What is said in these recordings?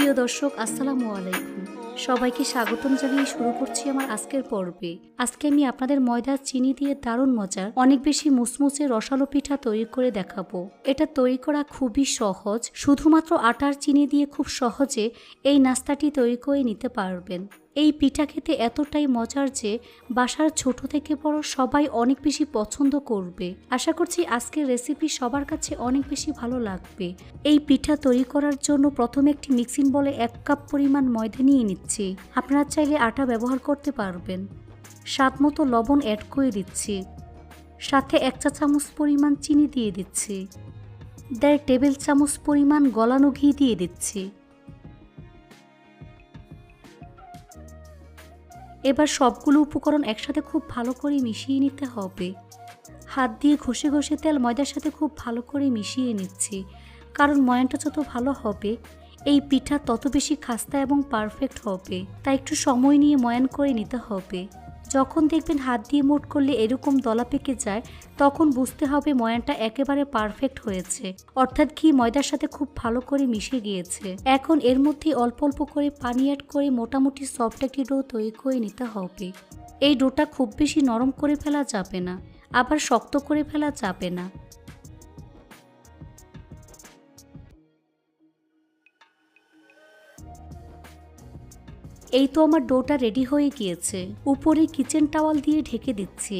প্রিয় দর্শক, আসসালামু আলাইকুম। সবাইকে স্বাগতম জানিয়ে শুরু করছি আমার আজকের পর্বে। আজকে আমি আপনাদের ময়দা চিনি দিয়ে দারুণ মজার অনেক বেশি মুসমুসে রসালো পিঠা তৈরি করে দেখাবো। এটা তৈরি করা খুবই সহজ, শুধুমাত্র আটার চিনি দিয়ে খুব সহজে এই নাস্তাটি তৈরি করে নিতে পারবেন। এই পিঠা খেতে এতটাই মজার যে বাসার ছোট থেকে বড় সবাই অনেক বেশি পছন্দ করবে। আশা করছি আজকের রেসিপি সবার কাছে অনেক বেশি ভালো লাগবে। এই পিঠা তৈরি করার জন্য প্রথমে একটি মিক্সিং বলে 1 কাপ পরিমাণ ময়দা নিয়ে নিচ্ছি। আপনারা চাইলে আটা ব্যবহার করতে পারবেন। স্বাদ মতো লবণ অ্যাড করে দিচ্ছি, সাথে 1 চা চামচ পরিমাণ চিনি দিয়ে দিচ্ছি, 1.5 টেবিল চামচ পরিমাণ গলানো ঘি দিয়ে দিচ্ছি। এবার সবগুলো উপকরণ একসাথে খুব ভালো করে মিশিয়ে নিতে হবে। হাত দিয়ে ঘষে ঘষে তেল ময়দার সাথে খুব ভালো করে মিশিয়ে নিচ্ছি, কারণ ময়ানটা যত ভালো হবে এই পিঠা তত বেশি খাস্তা এবং পারফেক্ট হবে। তাই একটু সময় নিয়ে ময়ান করে নিতে হবে। যখন দেখবেন হাত দিয়ে মুঠ করলে এরকম দলা পেকে যায়, তখন বুঝতে হবে ময়ানটা একেবারে পারফেক্ট হয়েছে, অর্থাৎ ঘি ময়দার সাথে খুব ভালো করে মিশে গিয়েছে। এখন এর মধ্যে অল্প অল্প করে পানি অ্যাড করে মোটামুটি সফট একটি ডো তৈরি করে নিতে হবে। এই ডোটা খুব বেশি নরম করে ফেলা যাবে না, আবার শক্ত করে ফেলা যাবে না। এই তো আমার ডোটা রেডি হয়ে গিয়েছে। উপরে কিচেন টাওয়াল দিয়ে ঢেকে দিচ্ছি,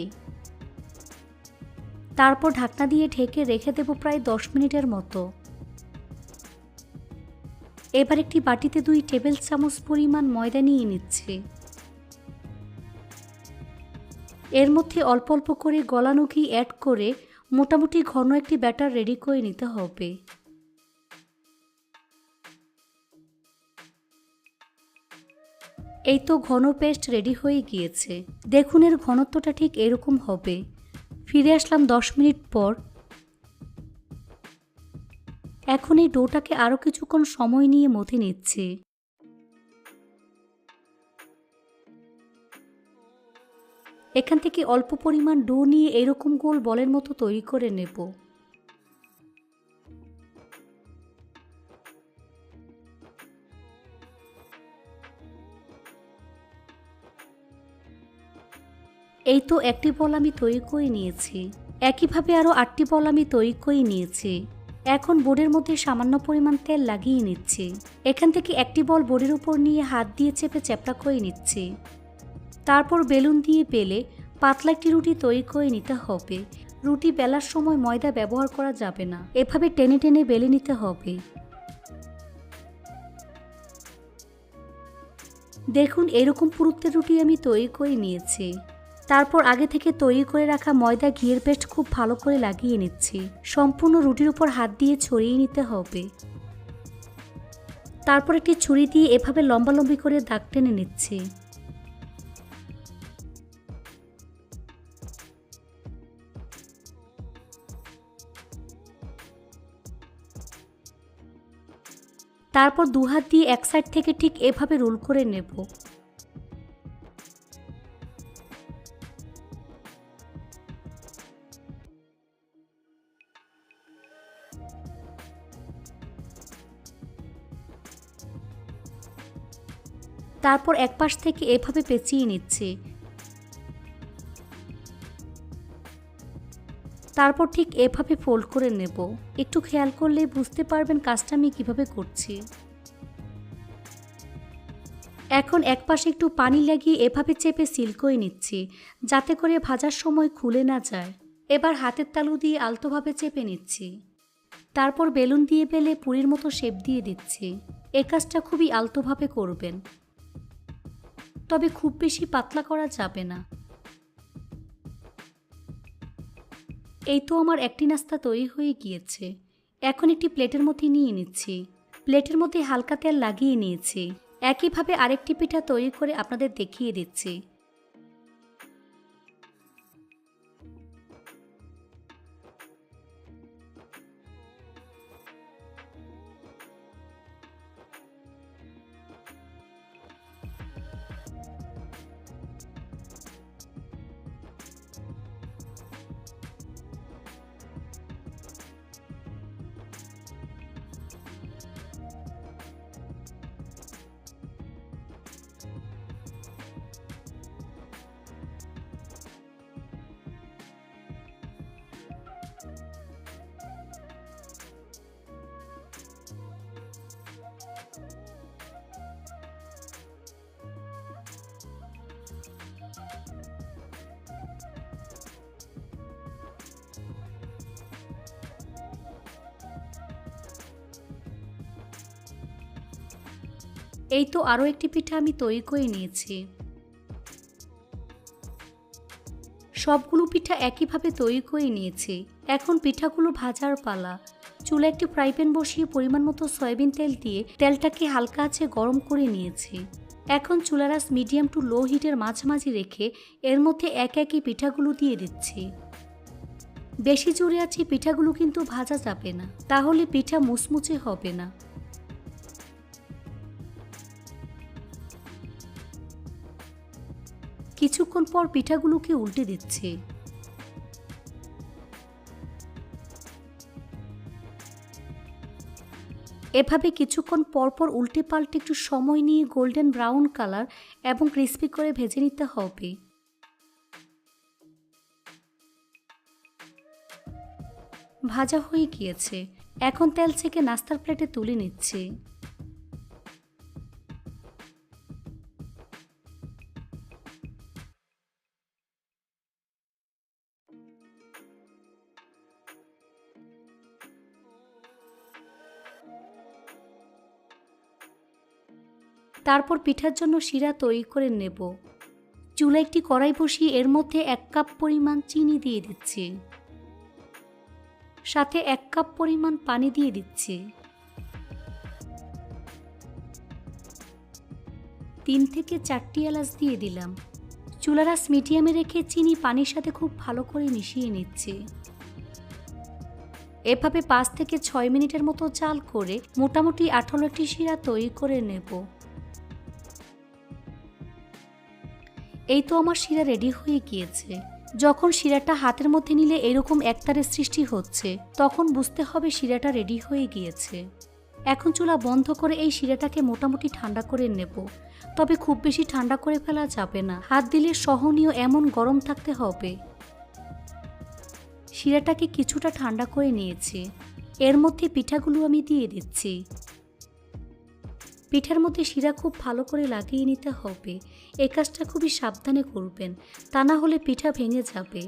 তারপর ঢাকনা দিয়ে ঢেকে রেখে দেব প্রায় 10 মিনিটের মতো। এবার একটি বাটিতে 2 টেবিল চামচ পরিমাণ ময়দা নিয়ে নিচ্ছি। এর মধ্যে অল্প অল্প করে গলানো ঘি অ্যাড করে মোটামুটি ঘন একটি ব্যাটার রেডি করে নিতে হবে। এই তো ঘন পেস্ট রেডি হয়ে গিয়েছে। দেখুন এর ঘনত্বটা ঠিক এরকম হবে। ফিরে আসলাম 10 মিনিট পর। এখন এই ডোটাকে আরও কিছুক্ষণ সময় নিয়ে মথে নিচ্ছি। এখান থেকে অল্প পরিমাণ ডো নিয়ে এরকম গোল বলের মতো তৈরি করে নেব। এই তো একটি বল আমি তৈরি করে নিয়েছি। একইভাবে আরও 8টি বল আমি তৈরি করে নিয়েছি। এখন বোর্ডের মধ্যে সামান্য পরিমাণ তেল লাগিয়ে নিচ্ছি। এখান থেকে একটি বল বোর্ডের উপর নিয়ে হাত দিয়ে চেপে চ্যাপটা করে নিচ্ছি। তারপর বেলুন দিয়ে বেলে পাতলা একটি রুটি তৈরি করে নিতে হবে। রুটি বেলার সময় ময়দা ব্যবহার করা যাবে না, এভাবে টেনে টেনে বেলে নিতে হবে। দেখুন এরকম পুরুত্বের রুটি আমি তৈরি করে নিয়েছি। তারপর আগে থেকে তৈরি করে রাখা ময়দা ঘিয়ের পেস্ট খুব ভালো করে লাগিয়ে নিচ্ছি। সম্পূর্ণ রুটির উপর হাত দিয়ে ছড়িয়ে নিতে হবে। তারপর একটি ছুরি দিয়ে এভাবে লম্বালম্বি করে দাগ টেনে নিচ্ছি। তারপর 2 হাত দিয়ে এক সাইড থেকে ঠিক এভাবে রোল করে নেব। তারপর এক পাশ থেকে এভাবে পেঁচিয়ে নিচ্ছি। তারপর ঠিক এভাবে ফোল্ড করে নেব। একটু খেয়াল করলে বুঝতে পারবেন কাজটা আমি কিভাবে করছি। এখন এক পাশে একটু পানি লাগিয়ে এভাবে চেপে সিল করে নিচ্ছি, যাতে করে ভাজার সময় খুলে না যায়। এবার হাতের তালু দিয়ে আলতোভাবে চেপে নিচ্ছি। তারপর বেলুন দিয়ে বেলে পুরির মতো শেপ দিয়ে দিচ্ছি। এই কাজটা খুবই আলতোভাবে করবেন, তবে খুব বেশি পাতলা করা যাবে না। এই তো আমার একটি নাস্তা তৈরি হয়ে গিয়েছে। এখন একটি প্লেটের মধ্যে নিয়ে নিচ্ছি। প্লেটের মধ্যে হালকা তেল লাগিয়ে নিয়েছি। একইভাবে আরেকটি পিঠা তৈরি করে আপনাদের দেখিয়ে দিচ্ছি। এই তো আরও একটি পিঠা আমি তৈরি করে নিয়েছি। সবগুলো পিঠা একইভাবে তৈরি করে নিয়েছি। এখন পিঠাগুলো ভাজার পালা। চুলা একটি ফ্রাই প্যান বসিয়ে পরিমাণ মতো সয়াবিন তেল দিয়ে তেলটাকে হালকা আঁচে গরম করে নিয়েছি। এখন চুলার আঁচ মিডিয়াম টু লো হিটের মাঝামাঝি রেখে এর মধ্যে এক একই পিঠাগুলো দিয়ে দিচ্ছি। বেশি জোরে আছে পিঠাগুলো কিন্তু ভাজা যাবে না, তাহলে পিঠা মুচমুচে হবে না। কিছুক্ষণ পর পিঠাগুলোকে উল্টে দিচ্ছি। এভাবে কিছুক্ষণ পরপর উল্টে পাল্টে একটু সময় নিয়ে গোল্ডেন ব্রাউন কালার এবং ক্রিস্পি করে ভেজে নিতে হবে। ভাজা হয়ে গিয়েছে। এখন তেল থেকে নাস্তার প্লেটে তুলে নিচ্ছি। তারপর পিঠার জন্য শিরা তৈরি করে নেব। চুলায় একটি কড়াই বসিয়ে এর মধ্যে 1 কাপ পরিমাণ চিনি দিয়ে দিচ্ছি, সাথে 1 কাপ পরিমাণ পানি দিয়ে দিচ্ছি। 3 থেকে 4টি এলাচ দিয়ে দিলাম। চুলার আঁচ মিডিয়ামে রেখে চিনি পানির সাথে খুব ভালো করে মিশিয়ে নিচ্ছি। এভাবে 5 থেকে 6 মিনিটের মতো জাল করে মোটামুটি 18টি শিরা তৈরি করে নেব। এই তো আমার শিরা রেডি হয়ে গিয়েছে। যখন শিরাটা হাতের মধ্যে নিলে এরকম একতারের সৃষ্টি হচ্ছে, তখন বুঝতে হবে শিরাটা রেডি হয়ে গিয়েছে। এখন চুলা বন্ধ করে এই শিরাটাকে মোটামুটি ঠান্ডা করে নেব। তবে খুব বেশি ঠান্ডা করে ফেলা যাবে না, হাত দিলে সহনীয় এমন গরম থাকতে হবে। শিরাটাকে কিছুটা ঠান্ডা করে নিয়েছি। এর মধ্যে পিঠাগুলো আমি দিয়ে দিচ্ছি। পিঠার মধ্যে শিরা খুব ভালো করে লাগিয়ে নিতে হবে। এই কাজটা খুবই সাবধানে করবেন, তা না হলে পিঠা ভেঙে যাবে।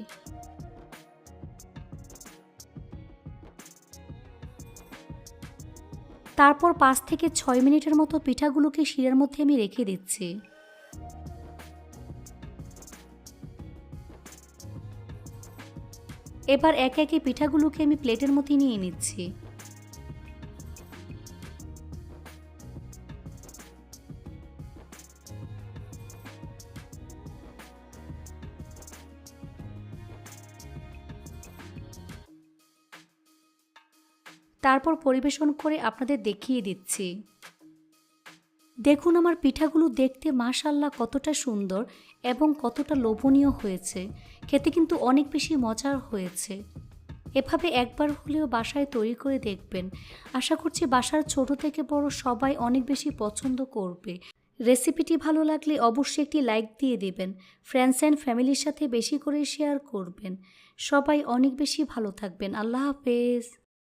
তারপর 5 থেকে 6 মিনিটের মতো পিঠাগুলোকে শিরার মধ্যে আমি রেখে দিচ্ছি। এবার একে একে পিঠাগুলোকে আমি প্লেটের মধ্যে নিয়ে নিচ্ছি। তারপর পরিবেশন করে আপনাদের দেখিয়ে দিচ্ছি। দেখুন আমার পিঠাগুলো দেখতে মাশাআল্লাহ কতটা সুন্দর এবং কতটা লোভনীয় হয়েছে। খেতে কিন্তু অনেক বেশি মজার হয়েছে। এভাবে একবার হলেও বাসায় তৈরি করে দেখবেন। আশা করছি বাসার ছোট থেকে বড় সবাই অনেক বেশি পছন্দ করবে। রেসিপিটি ভালো লাগলে অবশ্যই একটি লাইক দিয়ে দিবেন। ফ্রেন্ডস অ্যান্ড ফ্যামিলির সাথে বেশি করে শেয়ার করবেন। সবাই অনেক বেশি ভালো থাকবেন। আল্লাহ হাফেজ।